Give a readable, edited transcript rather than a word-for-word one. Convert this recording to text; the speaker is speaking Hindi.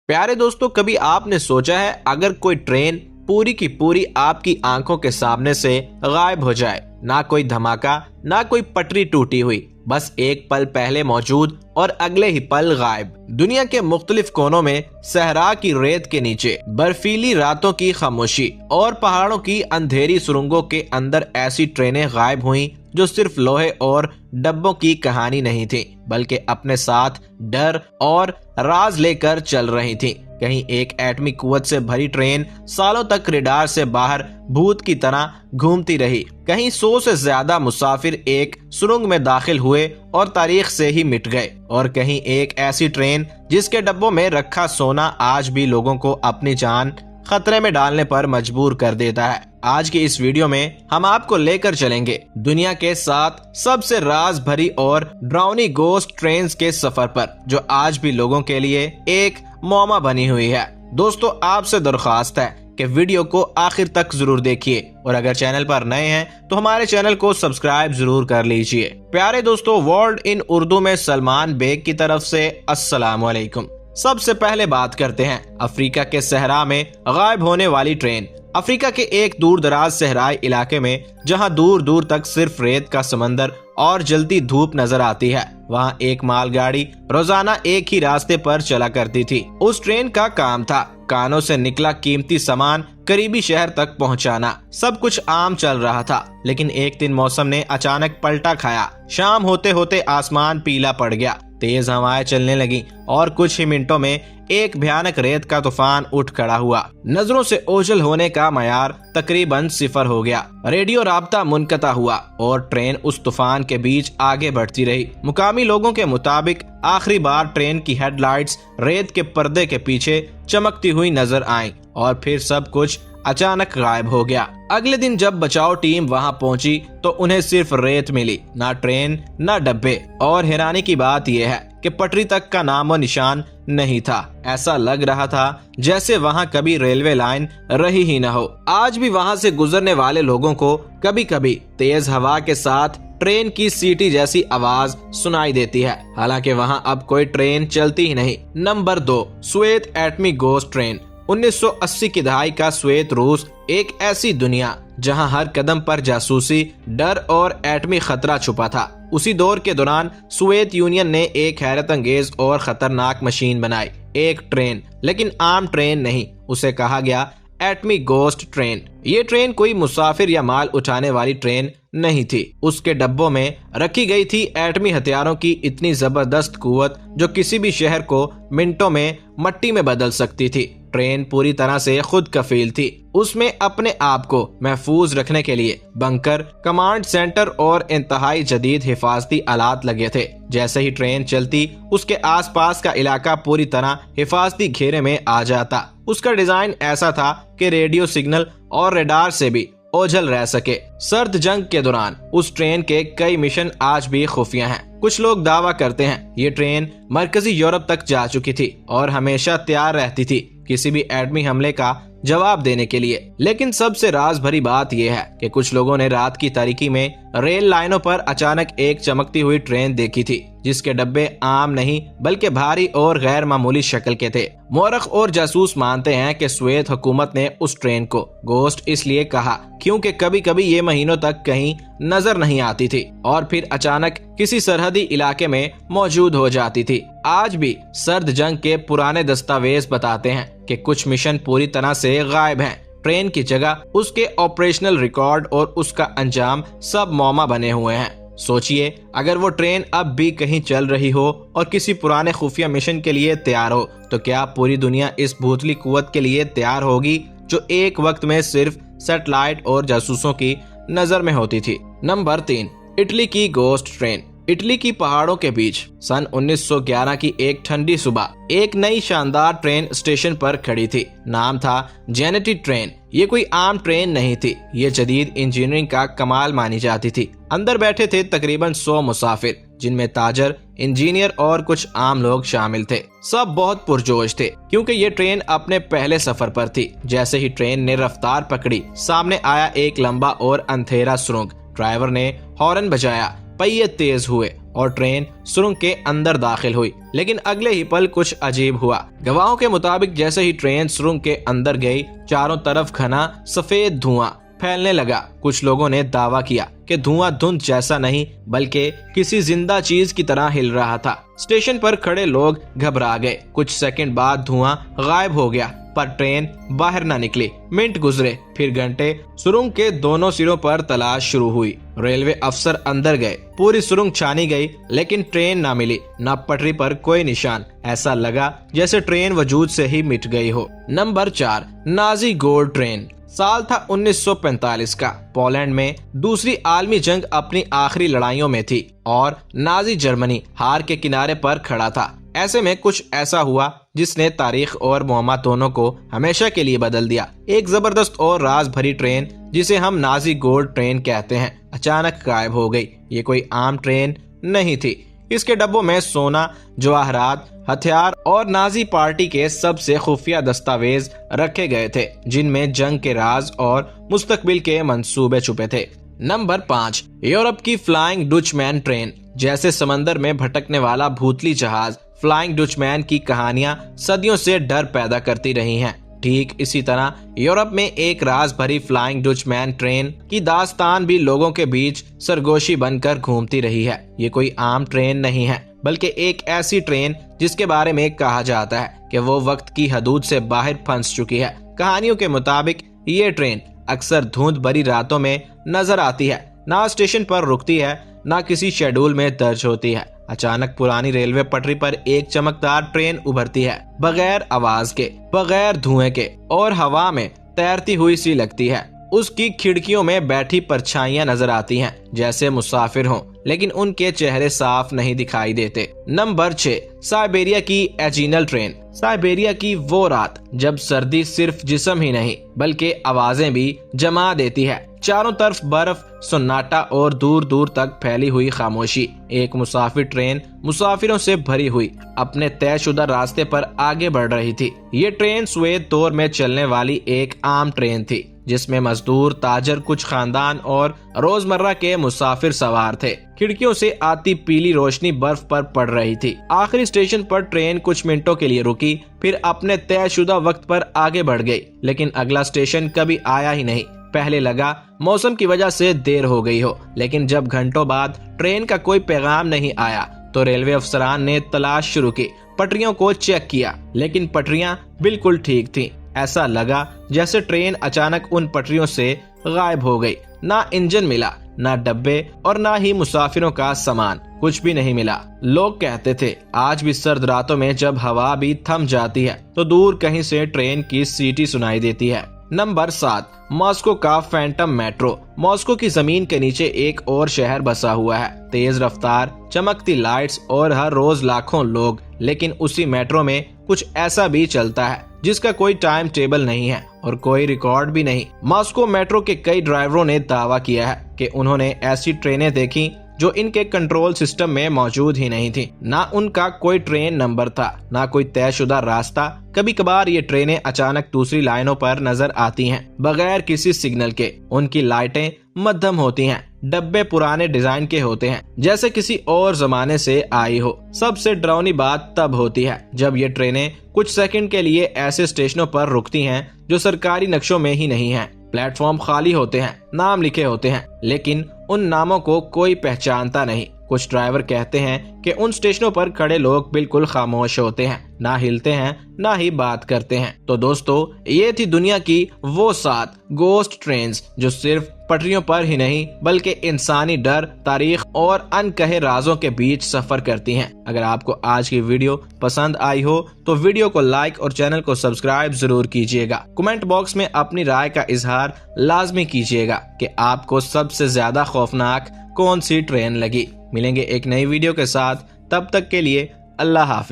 प्यारे दोस्तों, कभी आपने सोचा है अगर कोई ट्रेन पूरी की पूरी आपकी आंखों के सामने से गायब हो जाए, ना कोई धमाका, ना कोई पटरी टूटी हुई, बस एक पल पहले मौजूद और अगले ही पल गायब। दुनिया के मुख्तलिफ कोनों में सहरा की रेत के नीचे, बर्फीली रातों की खामोशी और पहाड़ों की अंधेरी सुरंगों के अंदर ऐसी ट्रेनें गायब हुईं जो सिर्फ लोहे और डब्बों की कहानी नहीं थी, बल्कि अपने साथ डर और राज लेकर चल रही थी। कहीं एक एटमी कुव्वत से भरी ट्रेन सालों तक रडार से बाहर भूत की तरह घूमती रही, कहीं 100 से ज्यादा मुसाफिर एक सुरंग में दाखिल हुए और तारीख से ही मिट गए, और कहीं एक ऐसी ट्रेन जिसके डब्बों में रखा सोना आज भी लोगों को अपनी जान खतरे में डालने पर मजबूर कर देता है। आज की इस वीडियो में हम आपको लेकर चलेंगे दुनिया के 7 सबसे राज भरी और डरावनी गोस्ट ट्रेन्स के सफर पर, जो आज भी लोगों के लिए एक मौमा बनी हुई है। दोस्तों, आपसे दरख्वास्त है कि वीडियो को आखिर तक जरूर देखिए, और अगर चैनल पर नए हैं तो हमारे चैनल को सब्सक्राइब जरूर कर लीजिए। प्यारे दोस्तों, वर्ल्ड इन उर्दू में सलमान बेग की तरफ से अस्सलाम वालेकुम। सबसे पहले बात करते हैं अफ्रीका के सहरा में गायब होने वाली ट्रेन। अफ्रीका के एक दूर दराज सहराई इलाके में, जहां दूर दूर तक सिर्फ रेत का समंदर और जलती धूप नजर आती है, वहां एक मालगाड़ी रोजाना एक ही रास्ते पर चला करती थी। उस ट्रेन का काम था कानों से निकला कीमती सामान करीबी शहर तक पहुंचाना। सब कुछ आम चल रहा था, लेकिन एक दिन मौसम ने अचानक पलटा खाया। शाम होते होते आसमान पीला पड़ गया, तेज हवाएं चलने लगी और कुछ ही मिनटों में एक भयानक रेत का तूफान उठ खड़ा हुआ। नजरों से ओझल होने का मयार तकरीबन 0 हो गया। रेडियो राब्ता मुनक़ता हुआ और ट्रेन उस तूफान के बीच आगे बढ़ती रही। मुकामी लोगों के मुताबिक आखिरी बार ट्रेन की हेडलाइट्स रेत के पर्दे के पीछे चमकती हुई नजर आईं और फिर सब कुछ अचानक गायब हो गया। अगले दिन जब बचाव टीम वहां पहुंची तो उन्हें सिर्फ रेत मिली, ना ट्रेन ना डब्बे, और हैरानी की बात यह है कि पटरी तक का नामो निशान नहीं था। ऐसा लग रहा था जैसे वहां कभी रेलवे लाइन रही ही न हो। आज भी वहां से गुजरने वाले लोगों को कभी कभी तेज हवा के साथ ट्रेन की सीटी जैसी आवाज सुनाई देती है, हालांकि वहां अब कोई ट्रेन चलती ही नहीं। नंबर 2, स्वेत एटमी गोस्ट ट्रेन। 1980 की दहाई का स्वेत रूस एक ऐसी दुनिया जहां हर कदम पर जासूसी, डर और एटमी खतरा छुपा था। उसी दौर के दौरान सोवियत यूनियन ने एक हैरत अंगेज और खतरनाक मशीन बनाई, एक ट्रेन, लेकिन आम ट्रेन नहीं। उसे कहा गया एटमी गोस्ट ट्रेन। ये ट्रेन कोई मुसाफिर या माल उठाने वाली ट्रेन नहीं थी। उसके डब्बों में रखी गई थी एटमी हथियारों की इतनी जबरदस्त कुव्वत जो किसी भी शहर को मिनटों में मट्टी में बदल सकती थी। ट्रेन पूरी तरह से खुद कफील थी। उसमें अपने आप को महफूज रखने के लिए बंकर, कमांड सेंटर और इंतहाई जदीद हिफाजती आलात लगे थे। जैसे ही ट्रेन चलती, उसके आसपास का इलाका पूरी तरह हिफाजती घेरे में आ जाता। उसका डिजाइन ऐसा था कि रेडियो सिग्नल और रडार से भी ओझल रह सके। सर्द जंग के दौरान उस ट्रेन के कई मिशन आज भी खुफिया हैं। कुछ लोग दावा करते हैं ये ट्रेन मरकजी यूरोप तक जा चुकी थी और हमेशा तैयार रहती थी किसी भी एटमी हमले का जवाब देने के लिए। लेकिन सबसे राज भरी बात यह है कि कुछ लोगों ने रात की तारीकी में रेल लाइनों पर अचानक एक चमकती हुई ट्रेन देखी थी, जिसके डब्बे आम नहीं बल्कि भारी और गैर मामूली शक्ल के थे। मौरख और जासूस मानते हैं कि सोवियत हुकूमत ने उस ट्रेन को गोस्ट इसलिए कहा क्योंकि कभी कभी ये महीनों तक कहीं नजर नहीं आती थी और फिर अचानक किसी सरहदी इलाके में मौजूद हो जाती थी। आज भी सर्द जंग के पुराने दस्तावेज बताते हैं कि कुछ मिशन पूरी तरह से गायब हैं। ट्रेन की जगह उसके ऑपरेशनल रिकॉर्ड और उसका अंजाम सब मौमा बने हुए हैं। सोचिए, अगर वो ट्रेन अब भी कहीं चल रही हो और किसी पुराने खुफिया मिशन के लिए तैयार हो, तो क्या पूरी दुनिया इस भूतली कुव्वत के लिए तैयार होगी जो एक वक्त में सिर्फ सैटेलाइट और जासूसों की नजर में होती थी। नंबर 3, इटली की गोस्ट ट्रेन। इटली की पहाड़ों के बीच सन 1911 की एक ठंडी सुबह एक नई शानदार ट्रेन स्टेशन पर खड़ी थी। नाम था जेनेटी ट्रेन। ये कोई आम ट्रेन नहीं थी, ये जदीद इंजीनियरिंग का कमाल मानी जाती थी। अंदर बैठे थे तकरीबन 100 मुसाफिर, जिनमें ताजर, इंजीनियर और कुछ आम लोग शामिल थे। सब बहुत पुरजोश थे क्योंकि ये ट्रेन अपने पहले सफर पर थी। जैसे ही ट्रेन ने रफ्तार पकड़ी, सामने आया एक लंबा और अंधेरा सुरंग। ड्राइवर ने हॉर्न बजाया, पहिए तेज हुए और ट्रेन सुरंग के अंदर दाखिल हुई। लेकिन अगले ही पल कुछ अजीब हुआ। गवाहों के मुताबिक जैसे ही ट्रेन सुरंग के अंदर गई, चारों तरफ घना सफेद धुआं फैलने लगा। कुछ लोगों ने दावा किया कि धुआं धुंध जैसा नहीं बल्कि किसी जिंदा चीज की तरह हिल रहा था। स्टेशन पर खड़े लोग घबरा गए। कुछ सेकंड बाद धुआं गायब हो गया, पर ट्रेन बाहर न निकली। मिनट गुजरे, फिर घंटे। सुरंग के दोनों सिरों पर तलाश शुरू हुई। रेलवे अफसर अंदर गए, पूरी सुरंग छानी गई, लेकिन ट्रेन न मिली, न पटरी पर कोई निशान। ऐसा लगा जैसे ट्रेन वजूद से ही मिट गई हो। Number 4, Nazi gold train. साल था 1945 का। पोलैंड में दूसरी आलमी जंग अपनी आखिरी लड़ाइयों में थी और नाजी जर्मनी हार के किनारे पर खड़ा था। ऐसे में कुछ ऐसा हुआ जिसने तारीख और मुअम्मा दोनों को हमेशा के लिए बदल दिया। एक जबरदस्त और राज भरी ट्रेन, जिसे हम नाजी गोल्ड ट्रेन कहते हैं, अचानक गायब हो गई। ये कोई आम ट्रेन नहीं थी। इसके डब्बों में सोना, जवाहरात, हथियार और नाजी पार्टी के सबसे खुफिया दस्तावेज रखे गए थे, जिनमें जंग के राज और मुस्तकबिल के मंसूबे छुपे थे। नंबर 5, यूरोप की फ्लाइंग डचमैन ट्रेन। जैसे समंदर में भटकने वाला भूतली जहाज, फ्लाइंग डचमैन की कहानियां सदियों से डर पैदा करती रही हैं। ठीक इसी तरह यूरोप में एक राज भरी फ्लाइंग डचमैन ट्रेन की दास्तान भी लोगों के बीच सरगोशी बनकर घूमती रही है। ये कोई आम ट्रेन नहीं है, बल्कि एक ऐसी ट्रेन जिसके बारे में कहा जाता है कि वो वक्त की हदूद से बाहर फंस चुकी है। कहानियों के मुताबिक ये ट्रेन अक्सर धुंध भरी रातों में नजर आती है, ना स्टेशन पर रुकती है, ना किसी शेड्यूल में दर्ज होती है। अचानक पुरानी रेलवे पटरी पर एक चमकदार ट्रेन उभरती है, बगैर आवाज के, बगैर धुएं के, और हवा में तैरती हुई सी लगती है। उसकी खिड़कियों में बैठी परछाइयां नजर आती हैं, जैसे मुसाफिर हों, लेकिन उनके चेहरे साफ नहीं दिखाई देते। नंबर 6, साइबेरिया की एजिनल ट्रेन। साइबेरिया की वो रात जब सर्दी सिर्फ जिस्म ही नहीं बल्कि आवाजें भी जमा देती है। चारों तरफ बर्फ, सन्नाटा और दूर दूर तक फैली हुई खामोशी। एक मुसाफिर ट्रेन मुसाफिरों से भरी हुई अपने तयशुदा रास्ते पर आगे बढ़ रही थी। ये ट्रेन स्वेद दौर में चलने वाली एक आम ट्रेन थी, जिसमें मजदूर, ताजर, कुछ खानदान और रोजमर्रा के मुसाफिर सवार थे। खिड़कियों से आती पीली रोशनी बर्फ पर पड़ रही थी। आखिरी स्टेशन पर ट्रेन कुछ मिनटों के लिए रुकी, फिर अपने तयशुदा वक्त पर आगे बढ़ गई। लेकिन अगला स्टेशन कभी आया ही नहीं। पहले लगा मौसम की वजह से देर हो गई हो, लेकिन जब घंटों बाद ट्रेन का कोई पैगाम नहीं आया तो रेलवे अफसरान ने तलाश शुरू की। पटरियों को चेक किया, लेकिन पटरियां बिल्कुल ठीक थीं। ऐसा लगा जैसे ट्रेन अचानक उन पटरियों से गायब हो गई। ना इंजन मिला, ना डब्बे, और ना ही मुसाफिरों का सामान। कुछ भी नहीं मिला। लोग कहते थे आज भी सर्द रातों में जब हवा भी थम जाती है तो दूर कहीं से ट्रेन की सीटी सुनाई देती है। नंबर 7, मॉस्को का फैंटम मेट्रो। मॉस्को की जमीन के नीचे एक और शहर बसा हुआ है। तेज रफ्तार, चमकती लाइट्स और हर रोज लाखों लोग। लेकिन उसी मेट्रो में कुछ ऐसा भी चलता है जिसका कोई टाइम टेबल नहीं है और कोई रिकॉर्ड भी नहीं। मॉस्को मेट्रो के कई ड्राइवरों ने दावा किया है कि उन्होंने ऐसी ट्रेनें देखी जो इनके कंट्रोल सिस्टम में मौजूद ही नहीं थी। ना उनका कोई ट्रेन नंबर था, ना कोई तयशुदा रास्ता। कभी कभार ये ट्रेनें अचानक दूसरी लाइनों पर नजर आती हैं, बगैर किसी सिग्नल के। उनकी लाइटें मध्यम होती हैं, डब्बे पुराने डिजाइन के होते हैं, जैसे किसी और जमाने से आई हो। सबसे डरावनी बात तब होती है जब ये ट्रेनें कुछ सेकंड के लिए ऐसे स्टेशनों पर रुकती हैं जो सरकारी नक्शों में ही नहीं हैं। प्लेटफॉर्म खाली होते हैं, नाम लिखे होते हैं, लेकिन उन नामों को कोई पहचानता नहीं। कुछ ड्राइवर कहते हैं कि उन स्टेशनों पर खड़े लोग बिल्कुल खामोश होते हैं, ना हिलते हैं, ना ही बात करते हैं। तो दोस्तों, ये थी दुनिया की वो 7 गोस्ट ट्रेन्स जो सिर्फ पटरियों पर ही नहीं बल्कि इंसानी डर, तारीख और अनकहे राजों के बीच सफर करती हैं। अगर आपको आज की वीडियो पसंद आई हो तो वीडियो को लाइक और चैनल को सब्सक्राइब जरूर कीजिएगा। कमेंट बॉक्स में अपनी राय का इजहार लाजमी कीजिएगा कि आपको सबसे ज्यादा खौफनाक कौन सी ट्रेन लगी। मिलेंगे एक नई वीडियो के साथ, तब तक के लिए अल्लाह हाफिज।